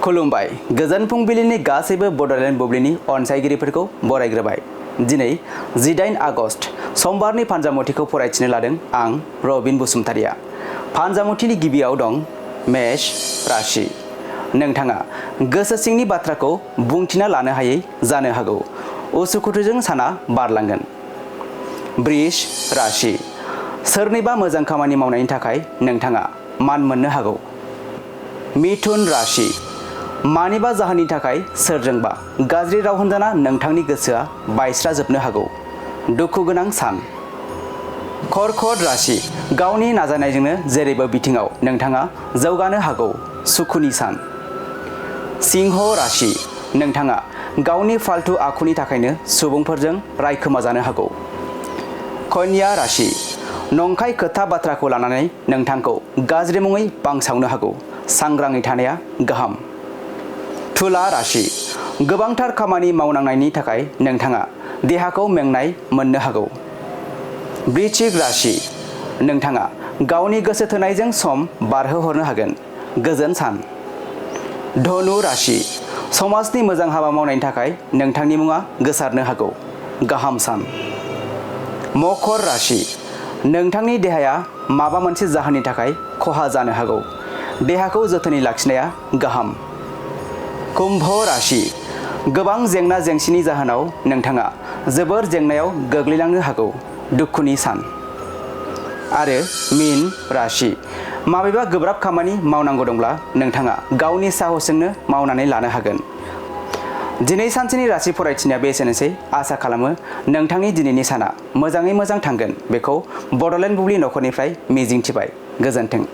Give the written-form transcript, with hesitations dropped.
खुलुमबाय गोजोन फुंबिलिनि गासैबो बड'लेण्ड बुब्लिनि अनसायगिरिफोरखौ बरायग्रोबाय। दिनै 18 आगस्ट समबारनि फानजामुथिखौ फरायथिनो लादों आं रबिन बसुमतारिया। फानजामुथिनि गिबियाव दं मेष राशि। नोंथाङा गोसो सिंनि बाथ्राखौ बुंथिना लानो हायै जानो हागौ। उसुखुथुजों साना बारलांगोन। वृष राशि। सोरनिबा मोजां खामानि मावनायनि थाखाय नोंथाङा मान मोननो हागौ। मिथुन राशि। मानिबा जाहोननि थाखाय सोरजोंबा गाज्रि राव होनजाना नोंथांनि गोसोआ बायस्राजोबनो हागौ। दुखु गोनां सान। कर्कट राशि। गावनि नाजानायजोंनो जेरैबो बिथिङाव नोंथाङा जौगानो हागौ। सुखुनि सान। सिंह राशि। नोंथाङा गावनि फालतु आखुनि थाखायनो सुबुंफोरजों रायखोमा जानो हागौ। कन्या राशि। नंखाय खोथा बाथ्राखौ लानानै नोंथांखौ गाज्रि मुङै बांसावनो हागौ। सांग्राङै थानाया गाहाम। तुला राशि। गोबांथार खामानि मावनांनायनि थाखाय नोंथाङा देहाखौ मेंनाय मोननो हागौ। वृश्चिक राशि। नोंथाङा गावनि गोसो थोनायजों सम बारहोहरनो हागोन। गोजोन सान। धनु राशि। समाजनि मोजां हाबा मावनायनि थाखाय नोंथांनि मुङा गोसारनो हागौ। गाहाम सान। मकर राशि। नोंथांनि देहाया माबा मोनसे जाहोननि थाखाय खहा जानो हागौ। देहाखौ जोथोनै लाखिनाया गाहाम। कुम्भ राशि। गोबां जेंना जेंसिनि जाहोनाव नोंथाङा जोबोर जेंनायाव गोग्लैलांनो हागौ। दुखुनि सान। आरो मीन राशि। माबेबा गोब्राब खामानि मावनांगौ दंब्ला नोंथाङा गावनि साहसजोंनो मावनानै लानो हागोन। दिनै सानसेनि राशि फरायथिनाया बे एसेनोसै। आसा खालामो नोंथांनि दिनैनि साना मोजाङै मोजां थांगोन बेखौ बड'लेण्ड बुब्लि नखरनिफ्राय मिजिंथिबाय। गोजोन्थों।